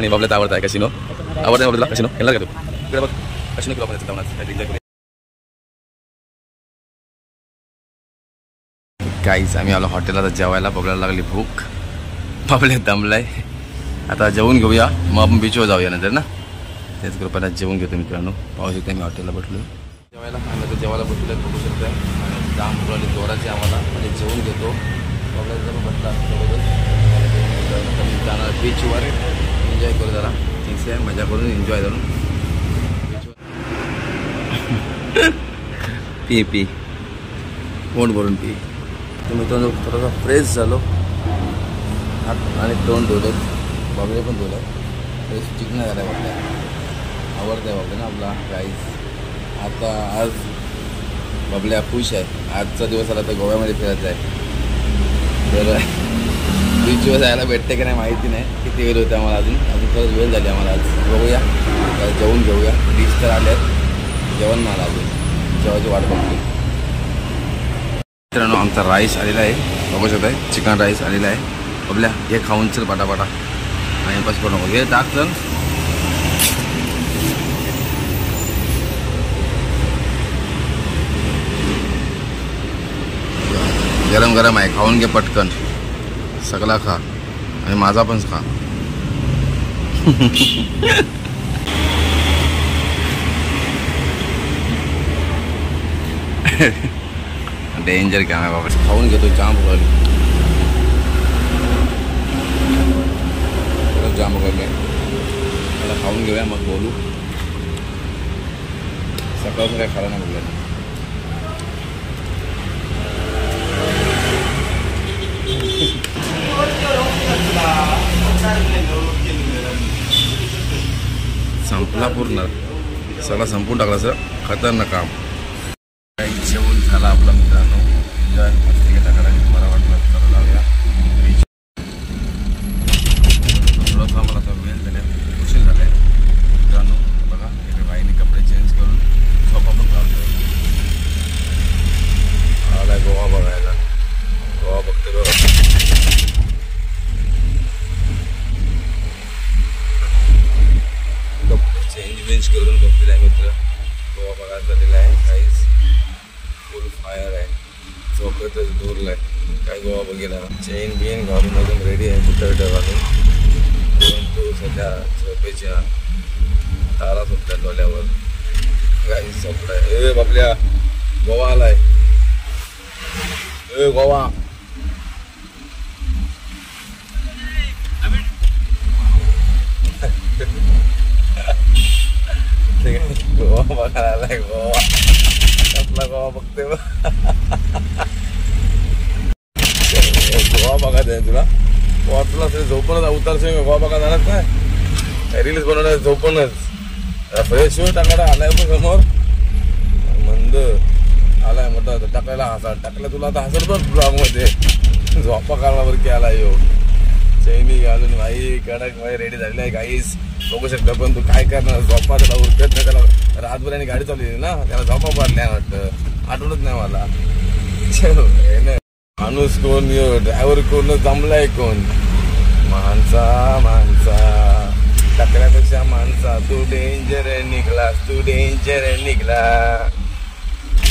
आणि बाबल्याचा आवडता आहे कॅसिनो. आवडता बाबल्याला कॅसिनो खेळणार का तू? इकडे बघ कॅसिनो किंवा आपण जाऊन एन्जॉय करूया. काहीच आम्ही आलो हॉटेलला जेवायला. बाबल्याला लागली भूक, बाबल्या दमलाय. आता जेवून घेऊया मग आपण बीचवर जाऊया नंतर ना. तेच कृपया जेवून घेतो मित्रांनो. पाहू शकता मी हॉटेलला बसलो जेवायला. आम्ही आता जेवायला बसलो बघू शकता. जाम फुलाली जोराची आम्हाला म्हणजे जेवून घेतो. बाबल्या जर बसला जाणार बीचवर एन्जॉय करू जरा. ठीक आहे मजा करून एन्जॉय करून पी पी पोट भरून पी. तर मित्रांनो थोडासा फ्रेश झालो. हात आणि तोंड धुलं. बाबले पण धुलं. फ्रेश चिकन झाला आहे. बाबल्या आवडतं आहे बाबल्या ना आपला गाईज. आता आज बाबल्या खुश आहे. आजचा दिवस आला तर गोव्यामध्ये फिरायचं आहे. तर बीचवर जायला भेटते की नाही माहिती नाही. किती वेळ होते आम्हाला अजून थोडं वेळ झाली आम्हाला. आज बघूया जेवून घेऊया. डिश तर आल्यात. जेवण मला अजून जेवायची वाट बघतो. मित्रांनो आमचा राईस आलेला आहे. बघू शकत आहे चिकन राईस आलेला आहे. बबल्या हे खाऊन चल पाटापाटा आणि बस करू नको. हे टाक चल. गरम गरम आहे. खाऊन घे पटकन. सगळा खा आणि माझा पण खा. डेंजर काम आहे बाबा. खाऊन घेतो. जाम भरली जाम भरले. मला खाऊन घेऊया मग बोलू. सकाळ काय खायला नाही बोललं. संपला पूर्ण. सगळा संपून टाकला सर. खतरनाक काम. जेवण झाला आपला मित्रांनो. एन्जॉय मस्ती घेता करा. तुम्हाला वाटलं तर लावूया. थोडासा मला तर वेळ झाला उशीर झाला आहे मित्रांनो. बघा इकडे बाईने कपडे चेंज करून झोपा पण काढतो. आला गोवा बघायला. गोवा बघते बघा. चेंज करून बघलेला आहे मित्र. गोवा बघायला झालेला आहे. काहीच फुल फायर आहे. झोपेतच दूरला आहे. काय गोवा बघितला. चेन बिन घालून अजून रेडी आहे. बुट घालून. परंतु सध्या झोपेच्या तारा सुटल्या डोल्यावर. काहीच झोपलाय. ए बाबल्या गोवा आलाय. ए गोवा गोवा बघायला आलाय. गोवा आपला गोवा बघते. गोवा बघायचं आहे तुला. गोवा तुला झोपूनच उतरशील. गोवा बघा जाणार काय रील्स बनवणार झोपूनच. फ्रेश होऊ टाकायला आलाय पण समोर. मंद आलाय मोठा टाकायला हसा टाकला. तुला आता हसल पण ब्लॉगमध्ये. झोपा काढावर की आला येऊ. चैनी घालून भाई कडक भाई रेडी झालेला आहे. गाईस बघू शकता. पण तू काय करणार. झोपा त्याला उरकत नाही. त्याला रातभर आणि गाडी चालवली ना. त्याला झोपा पडल्या वाटतं. आठवणच नाही मला. माणूस कोण ड्रायव्हर कोण जमलाय कोण. माणसा टाकल्यापेक्षा माणसा. तू डेंजर निघलास. तू डेंजर निघला.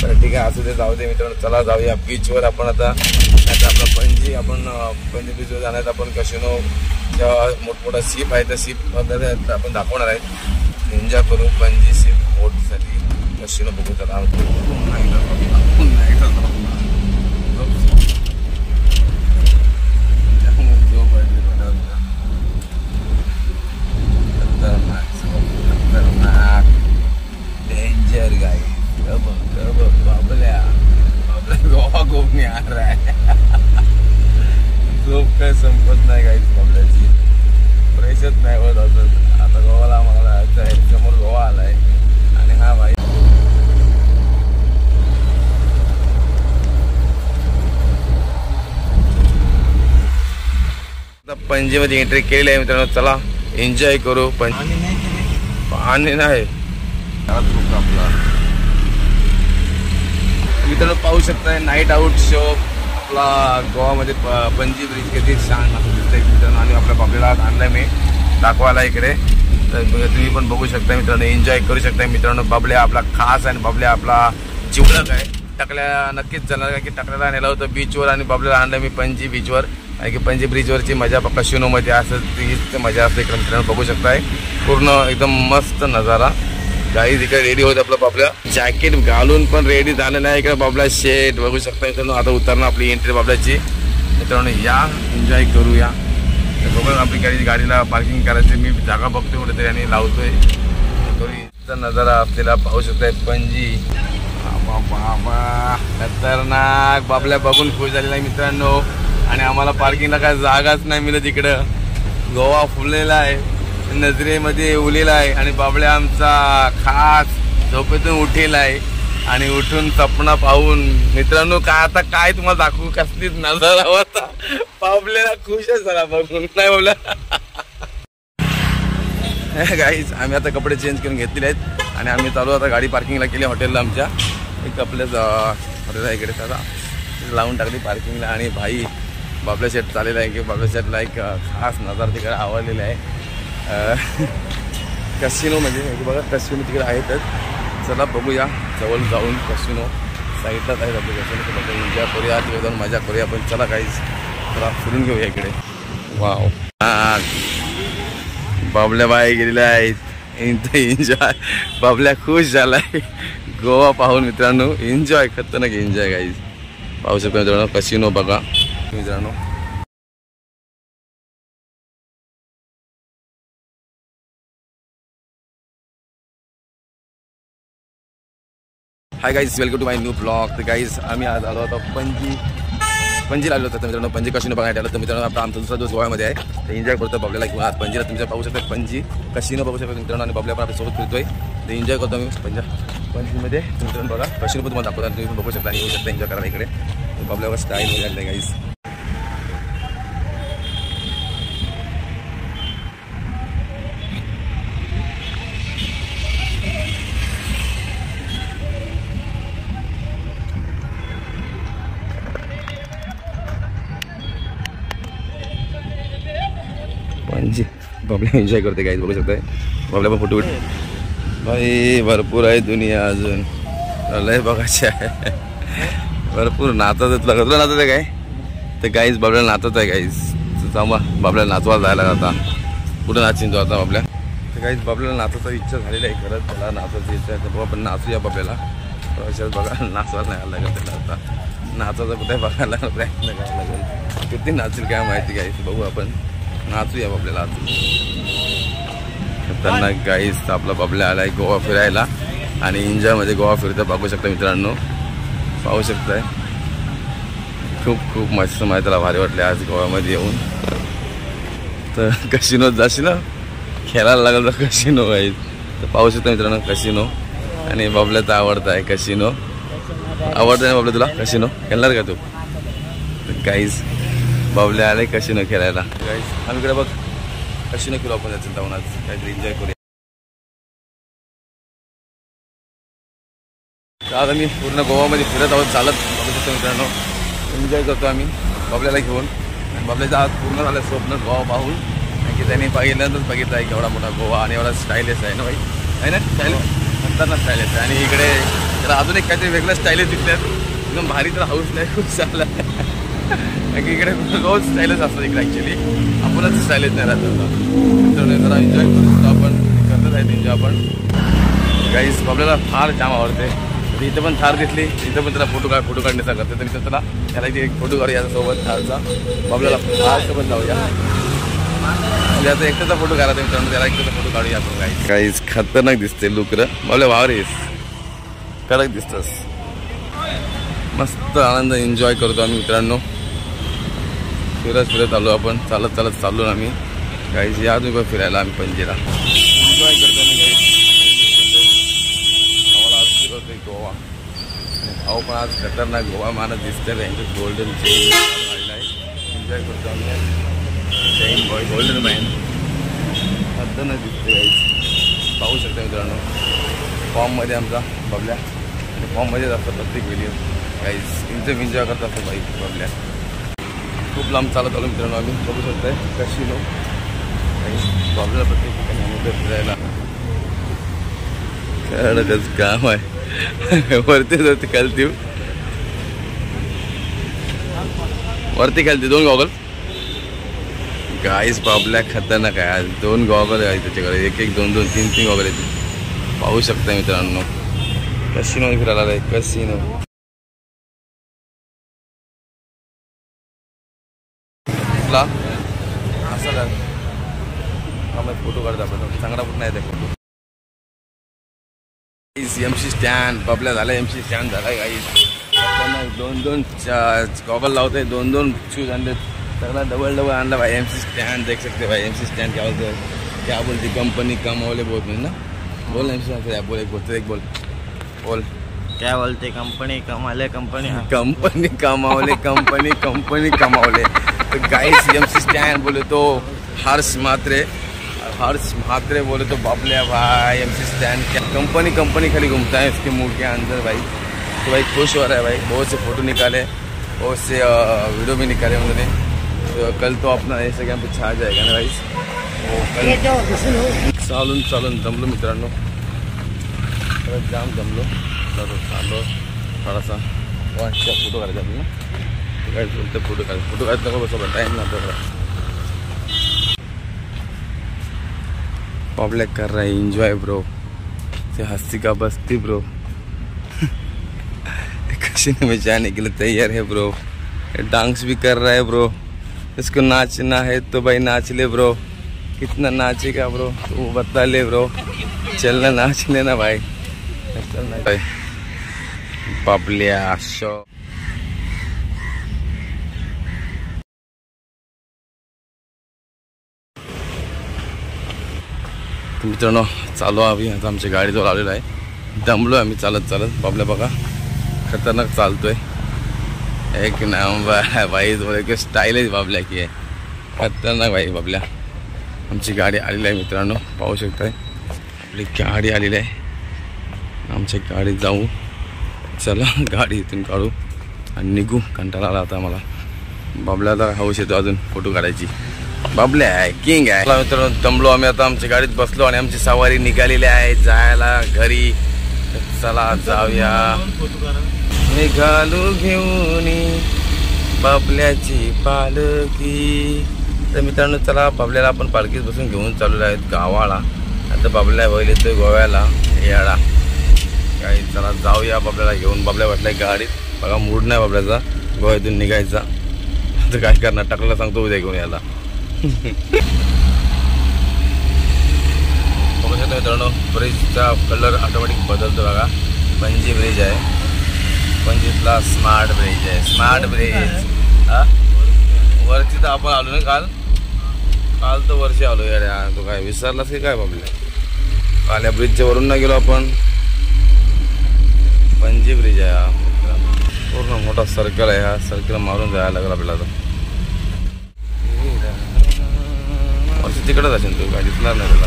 तर ठीक आहे असू दे जाऊ दे मित्रांनो. चला जाऊया बीचवर आपण आता. आपला पणजी आपण पणजी बीचवर जाण्यात आपण कॅसिनो जेव्हा मोठमोठा सीप आहे त्या सीप आपण दाखवणार आहे. एन्जॉय करू. पणजी सीप बोटसाठी कॅसिनो बघू. चला डेंजर गाय. बाबल्या गोवा खूप नाही आ रहा है. झोप काय संपत नाही काहीच बाबल्याची. फ्रेशच नाही होत अजून. आता गोवाला आम्हाला जायचं आहे. समोर गोवा आलाय आणि हा भाई आता पणजीमध्ये एंट्री केलेली आहे मित्रांनो. चला एन्जॉय करू. पाणी नाही आपला मित्रांनो पाहू शकताय. नाईट आउट शो आपला गोवामध्ये पणजी ब्रिज किती छान दिसतंय मित्रांनो. आणि आपल्या बाबल्याला आणलाय मी. दाखवायला इकडे, तर तुम्ही पण बघू शकता मित्रांनो, एन्जॉय करू शकता मित्रांनो. बबल्या आपला खास आणि बबल्या आपला जिवलग आहे. टकल्या नक्कीच जाणार, कारण की टकल्याला नेलं होतं बीचवर आणि बबल्याला आणलं मी पणजी बीचवर. कारण की पणजी ब्रिजवरची मजा पक्का शिनोमध्ये असं तीच मजा असते इकडे मित्रांनो. बघू शकताय पूर्ण एकदम मस्त नजारा. गाईज इकडे रेडी होत आपला बबल्या, जॅकेट घालून पण रेडी झालेला आहे इकडे बबल्या शेट. बघू शकता मित्रांनो, आता उतरणं आपली एंट्री बबल्याची. मित्रांनो या एन्जॉय करूया. बघून आपली गाडीला पार्किंग करायची मी जागा बघतोय कुठेतरी आणि लावतोय. थोडी नजारा आपल्याला पाहू शकताय पणजी. बाबा खतरनाक. बाबल्या बघून खुश झालेला आहे मित्रांनो. आणि आम्हाला पार्किंगला काय जागाच नाही मिळत इकडं. गोवा फुललेला आहे, नजरेमध्ये उलेला आहे आणि बाबल्या आमचा खास झोपेतून उठेला आहे. आणि उठून सपना पाहून मित्रांनो आता काय तुम्हाला दाखवू, कसलीच नजारा होता. बाबल्याला खुशच झाला बघून, नाही बाबल्या. गाईज आम्ही आता कपडे चेंज करून घेतलेले आहेत आणि आम्ही चालू आता गाडी पार्किंगला केली हॉटेलला. आमच्या एक आपल्याच हॉटेल आहे इकडे, त्याला लावून टाकली पार्किंगला. आणि भाई बाबल्या शेट चाललेला आहे की बाबल्या शेटला एक खास नजारा तिकडे आवडलेला आहे. कसिनो म्हणजे बघा कसिनो तिकडे आहेतच. चला बघूया जवळ जाऊन. कसिनो साईडलाच आहेत आपले कसिनो. बघा एन्जॉय करूया, तिकडे जाऊन मजा करूया. पण चला काहीच चला फिरून घेऊया इकडे. वाव बाबल्या बाई गेलेल्या आहेत एन्जॉय. बाबल्या खुश झालाय गोवा पाहून मित्रांनो. एन्जॉय खतरनाक एन्जॉय गाईज. पाहू शकतो मित्रांनो कसिनो बघा मित्रांनो. Hi guys, welcome to my new blog. तर गाईज आम्ही आज आलो होतो पणजीला आलो होतो मित्रांनो. पणजी कसिनो बघायला आलो तर मित्रांनो. आपला आमचा दुसरा दिवस गोव्यामध्ये आहे, तर एन्जॉय करतो बबल्याला किंवा आज पणजीला. तुमच्या पाहू शकता पणजी कसिनो बघू शकता मित्रांनो. आणि बबल्या पण आपल्यासोबत फिरतोय, तर एन्जॉय करतो मी पणजीमध्ये मित्रांनो. बघा कसिनो पण तुम्हाला दाखवता, तुम्ही पण बघू शकता आणि येऊ शकता एन्जॉय करायला इकडे. बबल्यावर स्टाईल वगैरे आहे गाईज. पणजी बबल्या एन्जॉय करते गाईज, बघू शकताय. बबल्या पण फोटो भाई भरपूर आहे दुनिया अजून, लय बघायचे आहे. भरपूर नाचत आहे. तुला कसलं नाचत आहे काय? तर गाईज बबल्याला नाचत आहे गाईज. थांबा बबल्याला नाचवायला जायला आता. कुठं नाचीन तो आता बबल्या? तर गाईज बबल्याला नाचायची इच्छा झालेली आहे खरंच. त्याला नाचायची इच्छा आहे तर बाबा आपण नाचूया बबल्याला. प्रवाशात बघा नाचवायला नाही लागेल त्याला आता. नाचायचं कुठे बघायला प्रयत्न करायला लागेल. किती नाचेल काय माहिती गाईज, बघू आपण. नाचूया बबल्याला आज. खतरनाक गाईज आपला बबल्या आलाय गोवा फिरायला आणि एन्जॉयमध्ये गोवा फिरतं बघू शकता मित्रांनो. पाहू शकताय खूप खूप मस्त माहिती. त्याला भारी वाटले आज गोव्यामध्ये येऊन. तर कसिनोत जाशील ना खेळायला लागलं तर कसिनो गाईज. तर पाहू शकता मित्रांनो कसिनो. आणि बबल्याचं आवडतं आहे कसिनो. आवडतं ना बबल्या तुला कसिनो? खेळणार का तू? गाईज बाबल्या आले कसिनो खेळायला. गाईज आम्ही इकडे बघ कसिनो खेळू आपण त्याचं जाऊन आज काहीतरी एन्जॉय करूया. आज आम्ही पूर्ण गोवामध्ये फिरत आहोत चालत बघू शकतो मित्रांनो. एन्जॉय करतो आम्ही बाबल्याला घेऊन. आणि बाबल्याचं आज पूर्ण झालं स्वप्न गोवा पाहून. कारण की त्यांनी पहिल्यांदाच बघितलं आहे केवढा मोठा गोवा आणि एवढा स्टाईलिश आहे ना भाई, आहे ना? स्टाईल खतरनाक स्टाईलिश आहे. आणि इकडे त्याला अजून एक काहीतरी वेगळं स्टाईलिश दिसतात एकदम भारी. तर हाऊस नाही खूप चालला कारण की इकडे रोज स्टाईलच असतात इकडे. ॲक्च्युली आपणच स्टाईलच नाही राहत. मित्रांनो जरा एन्जॉय करू शकतो आपण, करतच आहेत एन्जॉय आपण. गाईज बाबल्याला फार जाम आवडते. इथं पण थार दिसली, इथं पण त्याला फोटो काढण्याचा करते. तर इथं त्याला इथे एक फोटो काढूया सोबत थारचा. बाबल्याला थारचं पण जाऊया. म्हणजे आता एकट्याचा फोटो काढायचा मित्रांनो, त्याला एकट्याचा फोटो काढूया आपण. गाईज खतरनाक दिसते लुक र बाबल्या. वाव रेस कडक दिसतस. मस्त आनंद एन्जॉय करतो आम्ही मित्रांनो. फिरत आलो आपण, चालत चाललो आम्ही. गाईज या तुम्ही पण फिरायला आम्ही पणजीला एन्जॉय करतो आम्ही. गाईज आम्हाला आज फिरवतोय गोवा. भाऊ पण आज खतरनाक गोवा मानत दिसतंय. त्यांचं गोल्डन चेन झालेला आहे. एन्जॉय करतो आम्ही. चेन बॉय गोल्डन मॅन खतरनाक दिसते गाईज. पाहू शकता मित्रांनो फॉर्ममध्ये आमचा बबल्या. आणि फॉर्ममध्येच असतं प्रत्येक व्हिडिओ. गाईज एकदम एन्जॉय करत असतो बाईक बबल्या. खूप लांब चालत आलो मित्रांनो आम्ही. बघू शकताय कसिनो प्रॉब्लेम प्रत्येक ठिकाणी फिरायला खरंच काम आहे. वरती खालती वरती खालती 2 गॉगल गाईस. बाबल्या खतरनाक आहे आज. 2 गॉगल आहे त्याच्याकडे. 1 2 2 3 3 गॉगल आहेत. पाहू शकता मित्रांनो कसिनो फिरायला आहे. कसिनो असं फोटो काढतो आपण. चांगला कुठं नाही फोटो. MC स्टँड बाबल्या झाला. MC स्टँड झाला गाईस. 2 गॉगल लावते. 2 शूज आणले. सगळा डबल आणला भाई. MC स्टैंड देख सकते भाई. MC स्टैंड क्या बोलती कंपनी कमावले बहुत में ना. बोल MC स्टैंड बोल. एक बोल क्या बोलते कंपनी कमाले. कंपनी कमावले. कंपनी कमावले. तो गाइस MC स्टैंड बोले तो हर्ष म्हात्रे बोले तो बाबल्या भाई. MC स्टैंड क्या कंपनी खाली घूमता है इसके मूड के अंदर भाई. तो भाई खुश हो रहा है भाई. बहुत से फोटो निकाले, बहुत से वीडियो भी निकाले उन्होंने. तो कल तो अपना इंस्टाग्राम पे छा जाएगा ना भाई. चालून दमलो मित्रांनो. जाम दमलो. चालो थोडासा फोटो काढायचा आपल्याला. काय बोलते फोटो काढायचं नको बसा. टाइम ना आपल्याला. पब्लिक कर रहा है एंजॉय ब्रो. से हंसी का बस्ती ब्रो. कसिनो में जाने के लिए तैयार है ब्रो. डांस भी कर रहा है ब्रो. इसको नाचना है तो भाई नाच ले ब्रो. कितना नाचेगा ब्रो तो बता ले ब्रो. चलना नाच लेना भाई. चलना भाई. बाबल्या शो मित्रांनो चालू आम्ही आता. आमच्या गाडीजवळ आलेलो आहे. दमलो आम्ही चालत. बाबल्या बघा खतरनाक चालतोय. एक नंबर है भाई. थोडे स्टाईल आहे बाबल्या की आहे. खतरनाक भाई बाबल्या. आमची गाडी आलेली आहे मित्रांनो. पाहू शकताय आपली गाडी आलेली आहे. आमच्या गाडीत जाऊ. चला गाडी इथून काढू आणि निघू. कंटाळा आला आता मला. बाबल्याला हौस येतो अजून फोटो काढायची. बाबल्या आहे किंग आहे. मित्रांनो दमलो आम्ही आता. आमच्या गाडीत बसलो आणि आमची सवारी निघालेली आहे जायला घरी. चला जाऊया. निघालू घेऊन बाबल्याची पालखी. तर मित्रांनो चला बाबल्याला आपण पालखीत बसून घेऊन चाललेलो आहेत गावाला. आता बाबल्या बैल येतोय गोव्याला याडा. काही चला जाऊया बाबल्याला घेऊन. बाबल्या बसलाय गाडीत. बघा मूड नाही बाबल्याचा गोव्यातून निघायचा. तर काय करणार. टाकला सांगतो उद्या घेऊन यायला. बघू शकता मित्रांनो ब्रिजचा कलर ऑटोमॅटिक बदलतो बघा. पणजी ब्रिज आहे. पणजीतला स्मार्ट ब्रिज आहे. स्मार्ट ब्रिज वरती तर आपण आलो ना काल तर वर्षी आलो याड्या. तो काय विसरलास की काय बाबल्या. काल या ब्रिजच्या वरून ना गेलो आपण. पणजी ब्रिज आहे हा. पूर्ण मोठा सर्कल आहे. हा सर्कल मारून जायला लागला आपल्याला. वर्षी तिकडेच असेल तो. काय दिसणार नाही त्याला.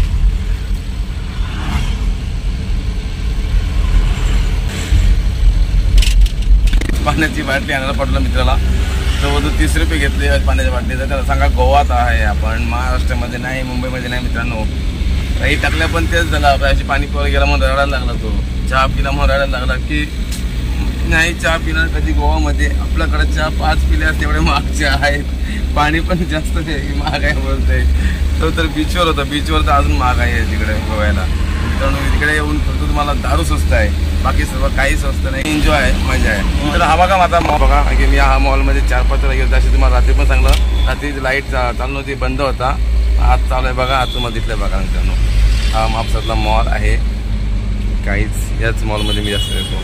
पाण्याची बाटली आणायला पडलं मित्राला. तर वधू 30 रुपये घेतले पाण्याच्या बाटलीचं. त्याला सांगा गोवात आहे आपण महाराष्ट्रामध्ये नाही मुंबईमध्ये नाही मित्रांनो. काही टाकल्या पण तेच झालं. अशी पाणी पिवायला गेला म्हणून रडायला लागला तो. चहा पिला म्हणून रडायला लागला की नाही चहा पिणार कधी गोवामध्ये. आपल्याकडे चहा 5 पिल्यास तेवढे महागचे आहेत. पाणी पण जास्त महाग आहे बोलतोय तो. तर बीचवर होता. बीचवर तर अजून महाग आहे तिकडे गोव्याला. मित्रांनो तिकडे येऊन फक्त तुम्हाला दारू स्वस्त आहे. बाकी सर्व काही स्वस्त नाही. एन्जॉय आहे मजा आहे. तर हा बघा माझा मॉल बघा की मी हा मॉलमध्ये 4-5 वेळा गेलो. अशी तुम्हाला रात्री पण सांगलं. रात्री लाईट चालू नव्हती बंद होता. आज चालू आहे बघा. आज तुम्हाला दिसलं बघा मित्रांनो. हा महाबसातला मॉल आहे. काहीच याच मॉलमध्ये मी जास्त येतो.